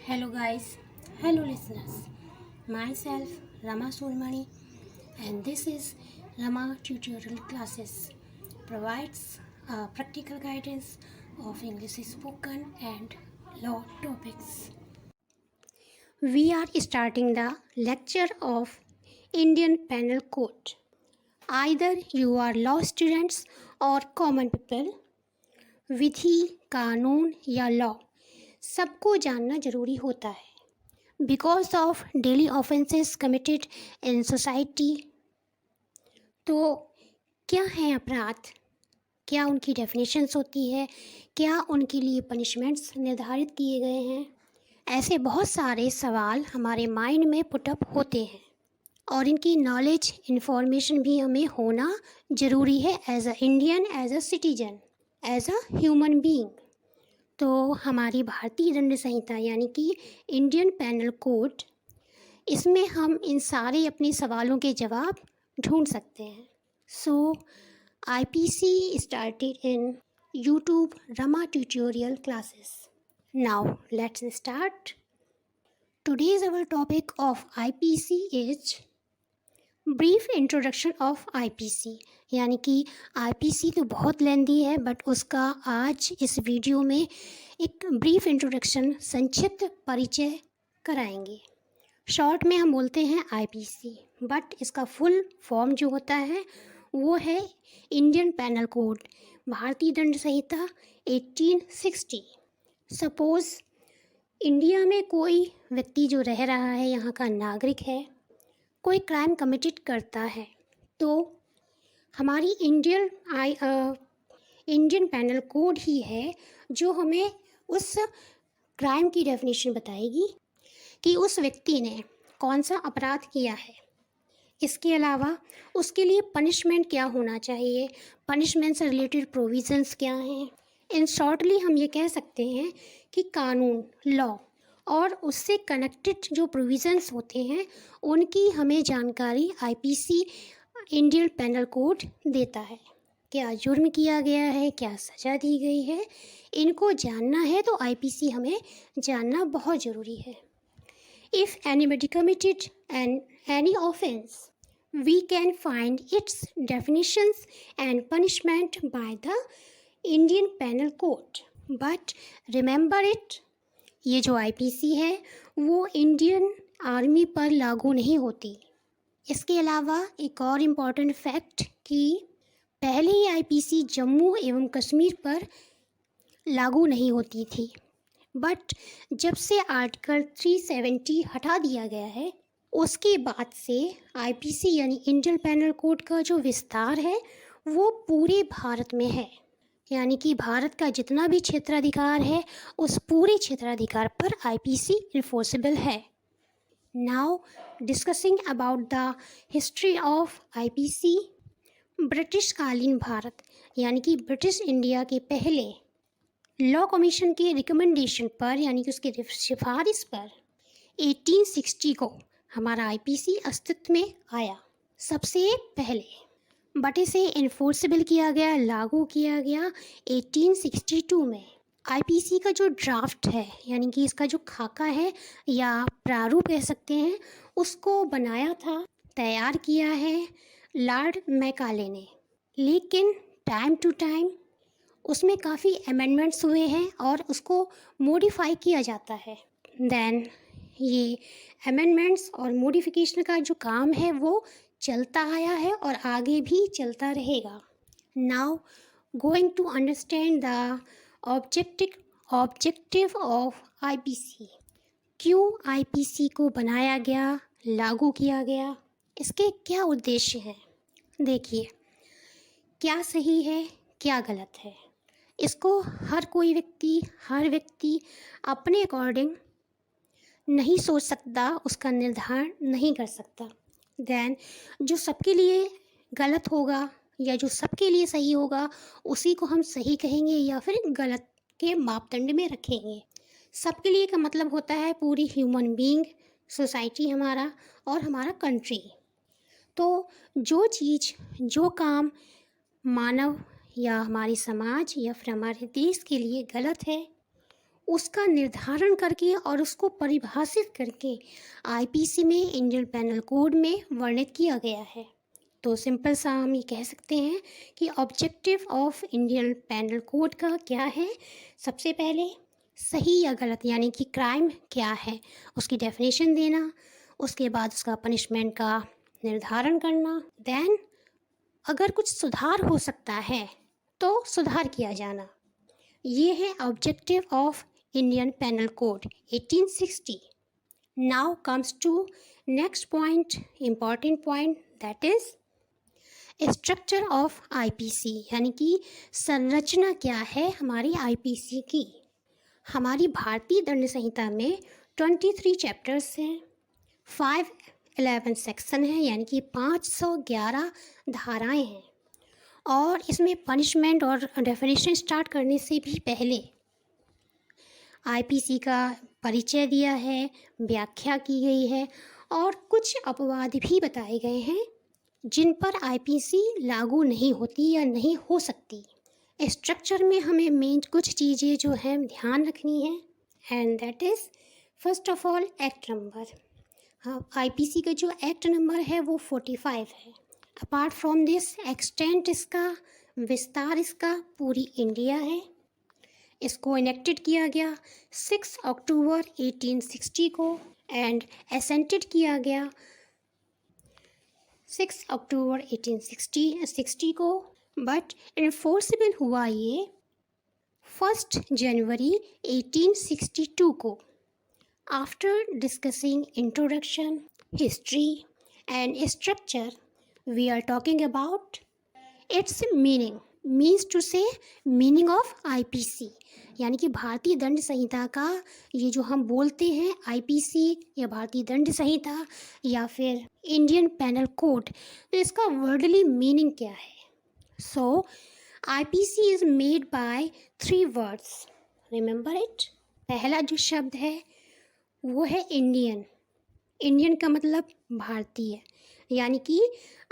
Hello guys, hello listeners. Myself Rama Sulmani and this is Rama Tutorial Classes provides practical guidance of English spoken and law topics. We are starting the lecture of Indian Penal Code. Either you are law students or common people, विधि कानून या law सबको जानना जरूरी होता है because of daily offences committed in society. तो क्या है अपराध, क्या उनकी डेफिनेशंस होती है, क्या उनके लिए पनिशमेंट्स निर्धारित किए गए हैं, ऐसे बहुत सारे सवाल हमारे माइंड में पुटअप होते हैं और इनकी नॉलेज इन्फॉर्मेशन भी हमें होना ज़रूरी है as a Indian, as a citizen, as a human being. तो हमारी भारतीय दंड संहिता यानी कि इंडियन पेनल कोड, इसमें हम इन सारे अपने सवालों के जवाब ढूंढ सकते हैं। सो IPC started in YouTube Rama tutorial classes. Now let's start. Today's our topic of IPC is brief introduction of IPC। यानी कि IPC तो बहुत लेंदी है बट उसका आज इस वीडियो में एक ब्रीफ इंट्रोडक्शन, संक्षिप्त परिचय कराएंगे। शॉर्ट में हम बोलते हैं IPC बट इसका फुल फॉर्म जो होता है वो है इंडियन पेनल कोड, भारतीय दंड संहिता 1860। सपोज़ इंडिया में कोई व्यक्ति जो रह रहा है, यहाँ का नागरिक है, कोई क्राइम कमिटेड करता है तो हमारी इंडियन पेनल कोड ही है जो हमें उस क्राइम की डेफिनेशन बताएगी कि उस व्यक्ति ने कौन सा अपराध किया है। इसके अलावा उसके लिए पनिशमेंट क्या होना चाहिए, पनिशमेंट से रिलेटेड प्रोविज़न्स क्या हैं। इन शॉर्टली हम ये कह सकते हैं कि कानून, लॉ और उससे कनेक्टेड जो प्रोविज़न्स होते हैं उनकी हमें जानकारी IPC इंडियन पेनल कोड देता है। क्या जुर्म किया गया है, क्या सज़ा दी गई है, इनको जानना है तो IPC हमें जानना बहुत ज़रूरी है। If anybody committed any offence we can find its definitions and punishment by the Indian penal code, but remember it, ये जो IPC है वो इंडियन आर्मी पर लागू नहीं होती। इसके अलावा एक और इम्पॉर्टेंट फैक्ट कि पहले ही IPC जम्मू एवं कश्मीर पर लागू नहीं होती थी, बट जब से आर्टिकल 370 हटा दिया गया है उसके बाद से IPC यानी इंडियन पेनल कोड का जो विस्तार है वो पूरे भारत में है। यानी कि भारत का जितना भी क्षेत्राधिकार है उस पूरे क्षेत्राधिकार पर IPC इन्फोर्सेबल है। Now discussing about the history of IPC। British कालीन भारत यानी कि ब्रिटिश इंडिया के पहले लॉ कमीशन के रिकमेंडेशन पर यानी कि उसकी सिफारिश पर 1860 को हमारा IPC अस्तित्व में आया सबसे पहले, बट इसे इन्फोर्सेबल किया गया, लागू किया गया 1862 में। IPC का जो ड्राफ्ट है यानी कि इसका जो खाका है या प्रारूप कह सकते हैं, उसको बनाया था, तैयार किया है लॉर्ड मैकाले ने। लेकिन टाइम टू टाइम उसमें काफ़ी अमेंडमेंट्स हुए हैं और उसको मॉडिफाई किया जाता है। देन ये अमेंडमेंट्स और मॉडिफिकेशन का जो काम है वो चलता आया है और आगे भी चलता रहेगा। Now going to understand the objective of IPC। क्यों IPC को बनाया गया, लागू किया गया, इसके क्या उद्देश्य हैं। देखिए, क्या सही है, क्या गलत है, इसको हर व्यक्ति अपने अकॉर्डिंग नहीं सोच सकता, उसका निर्धारण नहीं कर सकता। देन जो सबके लिए गलत होगा या जो सबके लिए सही होगा उसी को हम सही कहेंगे या फिर गलत के मापदंड में रखेंगे। सबके लिए का मतलब होता है पूरी ह्यूमन बीइंग, सोसाइटी हमारा और हमारा कंट्री। तो जो चीज़, जो काम मानव या हमारे समाज या फिर हमारे देश के लिए गलत है उसका निर्धारण करके और उसको परिभाषित करके आईपीसी में, इंडियन पेनल कोड में वर्णित किया गया है। तो सिंपल सा हम ये कह सकते हैं कि objective of Indian penal code का क्या है। सबसे पहले सही या गलत यानी कि क्राइम क्या है उसकी डेफिनेशन देना, उसके बाद उसका पनिशमेंट का निर्धारण करना, देन अगर कुछ सुधार हो सकता है तो सुधार किया जाना। ये है objective of Indian penal code 1860। Now comes to next point, important point, that is structure of IPC यानी कि संरचना क्या है हमारी आईपीसी की। हमारी भारतीय दंड संहिता में 23 चैप्टर्स हैं, 511 सेक्शन हैं यानी कि 511 धाराएं हैं। और इसमें पनिशमेंट और डेफिनेशन स्टार्ट करने से भी पहले आईपीसी का परिचय दिया है, व्याख्या की गई है और कुछ अपवाद भी बताए गए हैं जिन पर आईपीसी लागू नहीं होती या नहीं हो सकती। स्ट्रक्चर में हमें मेन कुछ चीज़ें जो हैं ध्यान रखनी है, and that is first of all act number. हाँ, आईपीसी का जो एक्ट नंबर है वो 45 है। अपार्ट फ्रॉम दिस एक्सटेंट इसका, विस्तार इसका पूरी इंडिया है। इसको इनेक्टेड किया गया 6 अक्टूबर 1860 को एंड एसेंटेड किया गया 6 अक्टूबर 1860 को, बट इन्फोर्सिबल हुआ ये 1 जनवरी 1862 को। After discussing introduction, history and structure, we are talking about its meaning, means to say meaning of IPC यानी कि भारतीय दंड संहिता का ये जो हम बोलते हैं आईपीसी या भारतीय दंड संहिता या फिर इंडियन पेनल कोड, तो इसका वर्डली मीनिंग क्या है। So IPC is made by 3 words, remember it. पहला जो शब्द है वो है इंडियन। इंडियन का मतलब भारतीय, यानी कि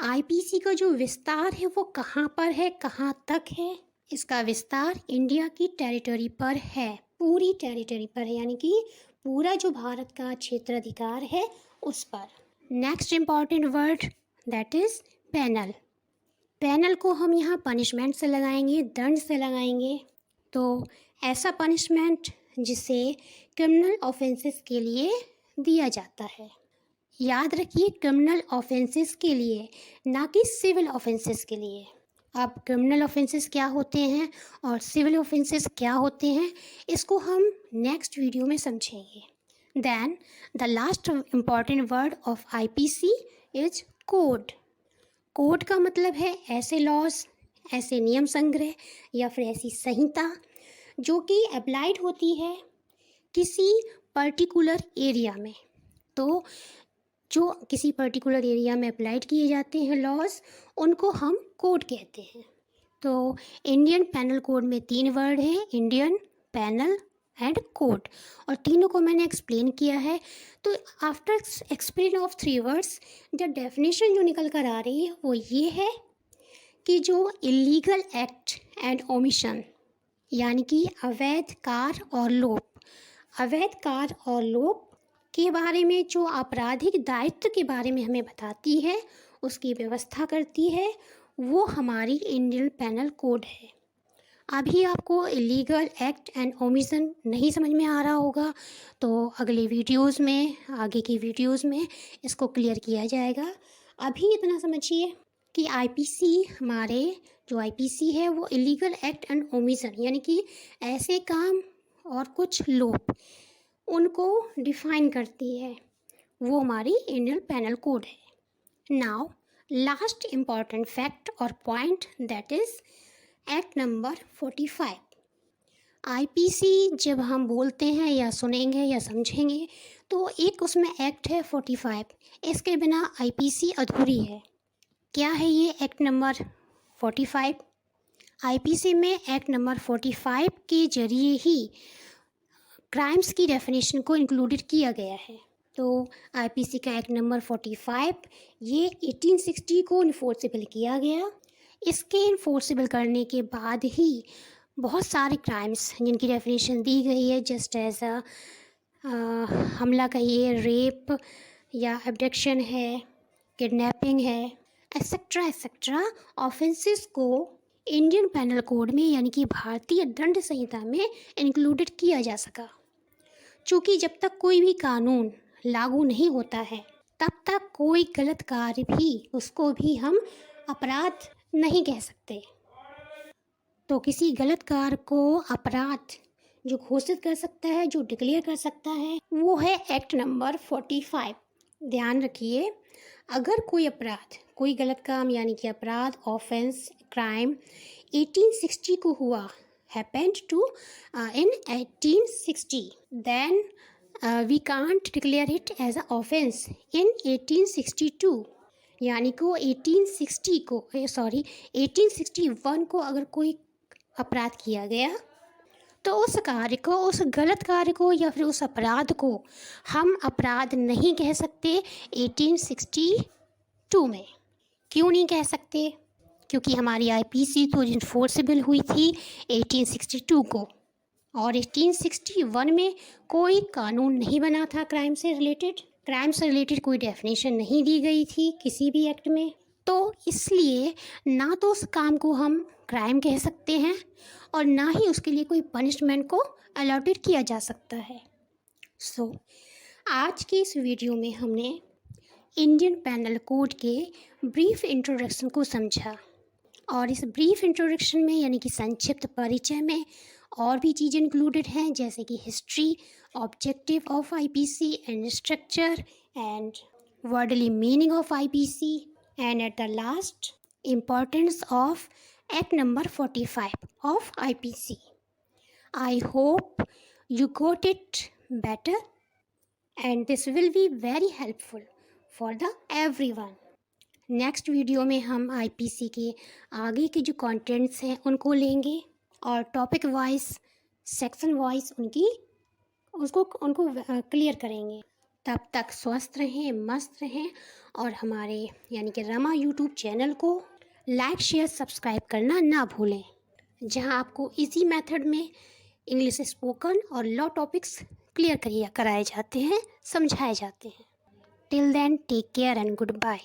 आईपीसी का जो विस्तार है वो कहाँ पर है, कहाँ तक है। इसका विस्तार इंडिया की टेरिटरी पर है, पूरी टेरिटरी पर है, यानी कि पूरा जो भारत का क्षेत्राधिकार है उस पर। Next important word that is penal. Penal को हम यहाँ पनिशमेंट से लगाएंगे, दंड से लगाएंगे। तो ऐसा पनिशमेंट जिसे क्रिमिनल ऑफेंसेस के लिए दिया जाता है। याद रखिए, क्रिमिनल ऑफेंसेस के लिए, ना कि सिविल ऑफेंसेस के लिए। अब क्रिमिनल ऑफेंसेस क्या होते हैं और सिविल ऑफेंसेस क्या होते हैं, इसको हम नेक्स्ट वीडियो में समझेंगे। Then the last important word of IPC is code. Code का मतलब है ऐसे लॉज, ऐसे नियम संग्रह या फिर ऐसी संहिता जो कि अप्लाइड होती है किसी पर्टिकुलर एरिया में। तो जो किसी पर्टिकुलर एरिया में अप्लाइड किए जाते हैं लॉज, उनको हम कोड कहते हैं। तो इंडियन पेनल कोड में 3 वर्ड हैं, इंडियन, पेनल एंड कोड, और तीनों को मैंने एक्सप्लेन किया है। तो after explain of 3 words, the definition जो निकल कर आ रही है वो ये है कि जो इलीगल एक्ट एंड ओमिशन यानी कि अवैध कार्य और लोप, अवैध कार्य और लोप के बारे में जो आपराधिक दायित्व के बारे में हमें बताती है, उसकी व्यवस्था करती है, वो हमारी इंडियन पेनल कोड है। अभी आपको इलीगल एक्ट एंड ओमिशन नहीं समझ में आ रहा होगा, तो अगले वीडियोस में, आगे की वीडियोस में इसको क्लियर किया जाएगा। अभी इतना समझिए कि आईपीसी, हमारे जो आईपीसी है वो इलीगल एक्ट एंड ओमिशन यानी कि ऐसे काम और कुछ लोप, उनको डिफाइन करती है, वो हमारी इंडियन पेनल कोड है। नाउ लास्ट इम्पॉर्टेंट फैक्ट और point that is act number 45। IPC जब हम बोलते हैं या सुनेंगे या समझेंगे तो एक उसमें एक्ट है 45, इसके बिना आईपीसी अधूरी है। क्या है ये एक्ट नंबर 45? आईपीसी में एक्ट नंबर 45 के जरिए ही क्राइम्स की डेफिनेशन को इंक्लूडेड किया गया है। तो आईपीसी का एक्ट नंबर 45 ये 1860 को इन्फोर्सेबल किया गया। इसके इन्फोर्सेबल करने के बाद ही बहुत सारे क्राइम्स जिनकी डेफिनेशन दी गई है, जस्ट एज हमला कहिए, रेप या एब्डक्शन है, किडनैपिंग है, एक्सेट्रा ऑफेंसेस को इंडियन पेनल कोड में यानी कि भारतीय दंड संहिता में इंक्लूडेड किया जा सका। चूँकि जब तक कोई भी कानून लागू नहीं होता है तब तक कोई गलत कार्य भी उसको भी हम अपराध नहीं कह सकते। तो किसी गलत कार्य को अपराध जो घोषित कर सकता है, जो डिक्लेयर कर सकता है, वो है एक्ट नंबर 45। ध्यान रखिए, अगर कोई अपराध, कोई गलत काम यानी कि अपराध, ऑफेंस, क्राइम 1860 को हुआ, happened to in 1860, then we can't declare it as an offense in 1862। यानी को 1861 को अगर कोई अपराध किया गया तो उस कार्य को, उस गलत कार्य को या फिर उस अपराध को हम अपराध नहीं कह सकते 1862 में। क्यों नहीं कह सकते? क्योंकि हमारी आईपीसी तो इन्फोर्सेबल हुई थी 1862 को, और 1861 में कोई कानून नहीं बना था क्राइम से रिलेटेड कोई डेफिनेशन नहीं दी गई थी किसी भी एक्ट में। तो इसलिए ना तो उस काम को हम क्राइम कह सकते हैं और ना ही उसके लिए कोई पनिशमेंट को अलॉटेड किया जा सकता है। आज की इस वीडियो में हमने इंडियन पेनल कोड के ब्रीफ इंट्रोडक्शन को समझा, और इस ब्रीफ इंट्रोडक्शन में यानी कि संक्षिप्त परिचय में और भी चीज़ें इंक्लूडेड हैं, जैसे कि history, objective of IPC and structure and worldly meaning of IPC, and at the last importance of act number 45 of IPC. I hope you got it better and this will be very helpful for the everyone. Next video में हम IPC के आगे के जो contents हैं उनको लेंगे और टॉपिक वाइज, सेक्शन वाइज उनको क्लियर करेंगे। तब तक स्वस्थ रहें, मस्त रहें, और हमारे यानी कि रमा यूट्यूब चैनल को लाइक, शेयर, सब्सक्राइब करना ना भूलें, जहां आपको इजी मेथड में इंग्लिश स्पोकन और लॉ टॉपिक्स क्लियर कराए जाते हैं, समझाए जाते हैं। Till then take care and good bye.